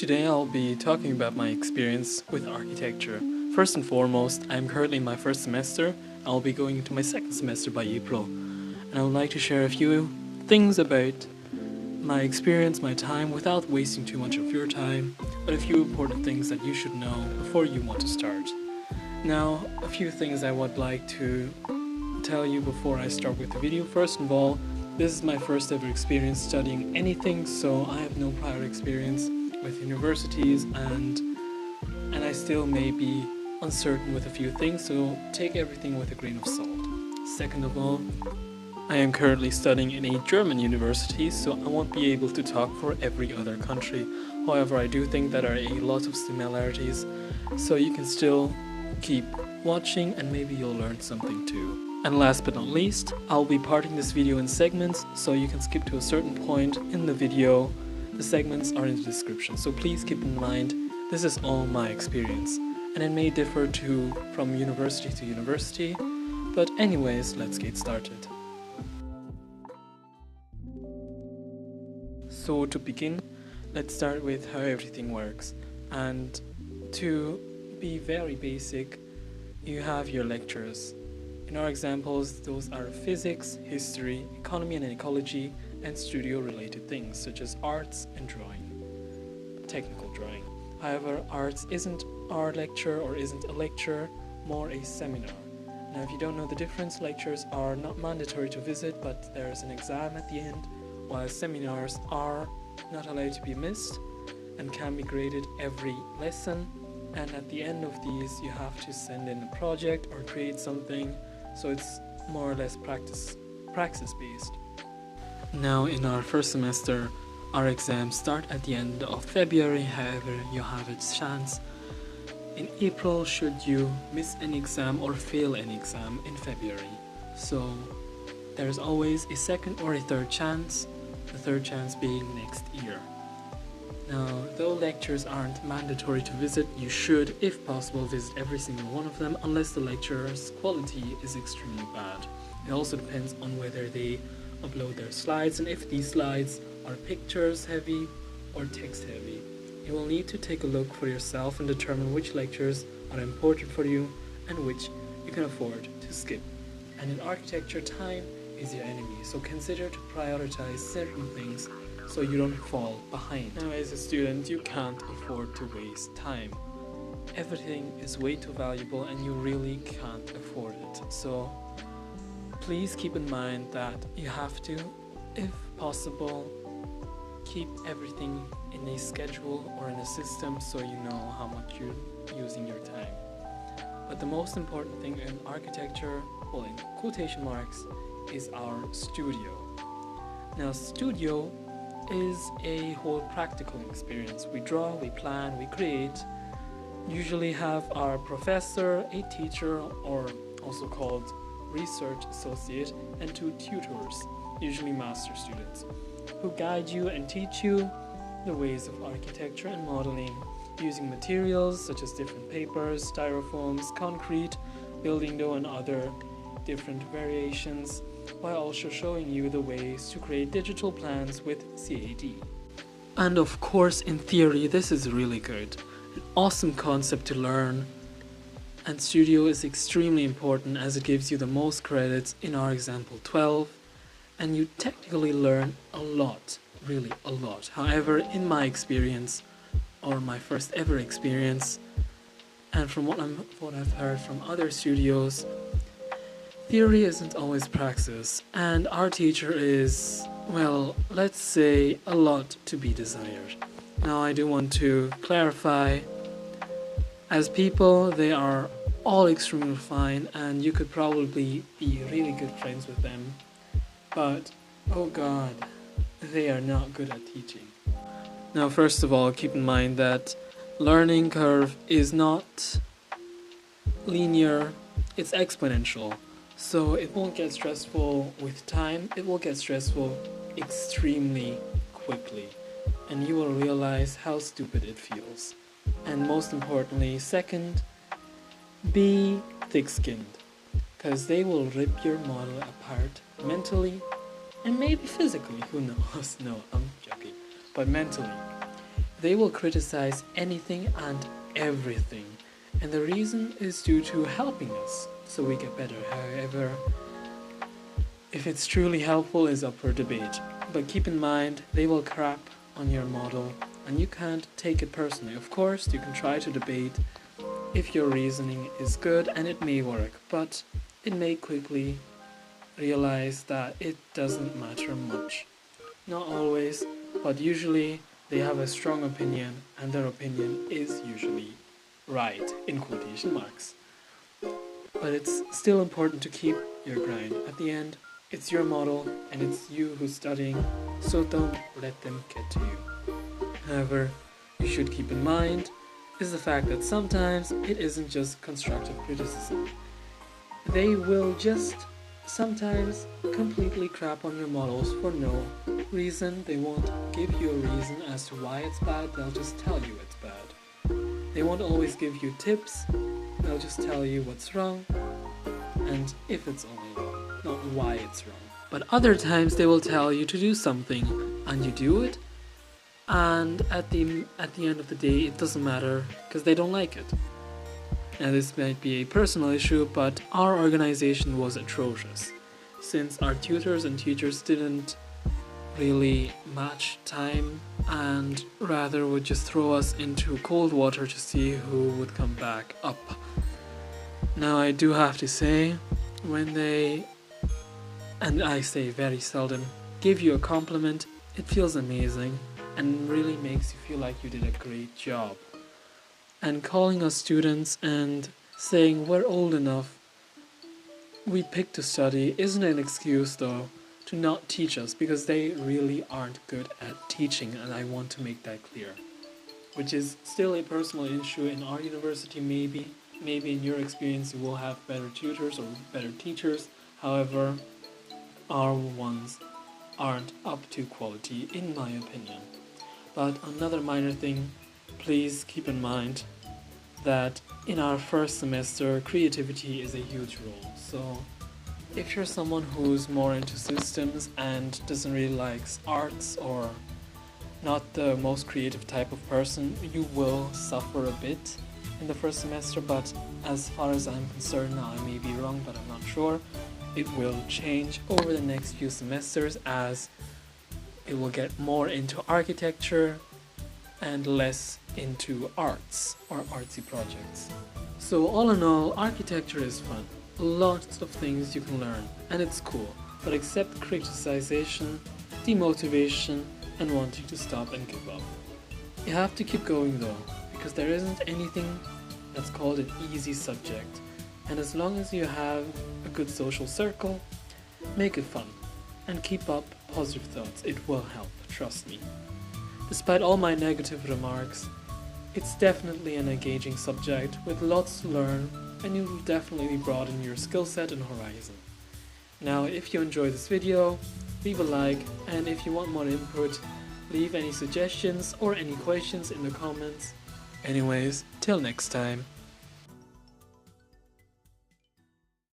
Today I'll be talking about my experience with architecture. First and foremost, I'm currently in my first semester. I'll be going into my second semester by April. And I would like to share a few things about my experience, my time, without wasting too much of your time, but a few important things that you should know before you want to start. Now, a few things I would like to tell you before I start with the video. First of all, this is my first ever experience studying anything, so I have no prior experience with universities and I still may be uncertain with a few things, so take everything with a grain of salt. Second of all, I am currently studying in a German university, so I won't be able to talk for every other country. However, I do think there are a lot of similarities, so you can still keep watching and maybe you'll learn something too. And last but not least, I'll be parting this video in segments, so you can skip to a certain point in the video. The segments are in the description, so please keep in mind this is all my experience, and it may differ from university to university, but anyways, let's get started. So to begin, let's start with how everything works, and to be very basic, you have your lectures. In our examples, those are physics, history, economy and ecology, and studio-related things such as arts and drawing, technical drawing. However, arts isn't our lecture or isn't a lecture, more a seminar. Now, if you don't know the difference, lectures are not mandatory to visit, but there is an exam at the end, while seminars are not allowed to be missed and can be graded every lesson. And at the end of these, you have to send in a project or create something, so it's more or less praxis-based. Now, in our first semester, our exams start at the end of February. However, you have a chance in April should you miss an exam or fail an exam in February. So there's always a second or a third chance, the third chance being next year. Now, though lectures aren't mandatory to visit, you should, if possible, visit every single one of them unless the lecturer's quality is extremely bad. It also depends on whether they upload their slides and if these slides are pictures heavy or text heavy. You will need to take a look for yourself and determine which lectures are important for you and which you can afford to skip. And in architecture, time is your enemy, so consider to prioritize certain things so you don't fall behind. Now, as a student, you can't afford to waste time. Everything is way too valuable and you really can't afford it. So please keep in mind that you have to, if possible, keep everything in a schedule or in a system so you know how much you're using your time. But the most important thing in architecture, well, in quotation marks, is our studio. Now, studio is a whole practical experience. We draw, we plan, we create, usually have our professor, a teacher, or also called research associate, and 2 tutors, usually master students, who guide you and teach you the ways of architecture and modeling, using materials such as different papers, styrofoams, concrete, building dough, and other different variations, while also showing you the ways to create digital plans with CAD. And of course, in theory, this is really good. An awesome concept to learn. And studio is extremely important as it gives you the most credits in our example 12. And you technically learn a lot, really a lot. However, in my experience, or my first ever experience, and from what I've heard from other studios, theory isn't always praxis, and our teacher is, well, let's say, a lot to be desired. Now, I do want to clarify, as people, they are all extremely fine, and you could probably be really good friends with them, but, oh god, they are not good at teaching. Now, first of all, keep in mind that learning curve is not linear, it's exponential. So it won't get stressful with time, it will get stressful extremely quickly, and you will realize how stupid it feels. And most importantly, second, be thick-skinned, because they will rip your model apart mentally and maybe physically, who knows? No, I'm joking, but mentally. They will criticize anything and everything, and the reason is due to helping us so we get better. However, if it's truly helpful is up for debate. But keep in mind, they will crap on your model and you can't take it personally. Of course, you can try to debate if your reasoning is good and it may work, but it may quickly realize that it doesn't matter much. Not always, but usually they have a strong opinion and their opinion is usually right, in quotation marks. But it's still important to keep your grind. At the end, it's your model and it's you who's studying, so don't let them get to you. However, you should keep in mind is the fact that sometimes it isn't just constructive criticism. They will just sometimes completely crap on your models for no reason. They won't give you a reason as to why it's bad, they'll just tell you it's bad. They won't always give you tips, they'll just tell you what's wrong and if it's only wrong, not why it's wrong. But other times they will tell you to do something and you do it, and at the end of the day it doesn't matter because they don't like it. Now this might be a personal issue, but our organization was atrocious since our tutors and teachers didn't really match time and rather would just throw us into cold water to see who would come back up. Now I do have to say, when they, and I say very seldom, give you a compliment, it feels amazing and really makes you feel like you did a great job. And calling us students and saying we're old enough, we picked to study isn't an excuse though to not teach us, because they really aren't good at teaching, and I want to make that clear. Which is still a personal issue in our university. Maybe in your experience you will have better tutors or better teachers, however our ones aren't up to quality in my opinion. But another minor thing, please keep in mind that in our first semester creativity is a huge role. So if you're someone who's more into systems and doesn't really like arts or not the most creative type of person, you will suffer a bit in the first semester, but as far as I'm concerned, now I may be wrong but I'm not sure, it will change over the next few semesters as it will get more into architecture and less into arts or artsy projects. So all in all, architecture is fun. Lots of things you can learn and it's cool, but except criticization, demotivation and wanting to stop and give up. You have to keep going though, because there isn't anything that's called an easy subject, and as long as you have a good social circle, make it fun and keep up positive thoughts. It will help, trust me. Despite all my negative remarks, it's definitely an engaging subject with lots to learn, and you will definitely broaden your skill set and horizon. Now, if you enjoyed this video, leave a like, and if you want more input, leave any suggestions or any questions in the comments. Anyways, till next time.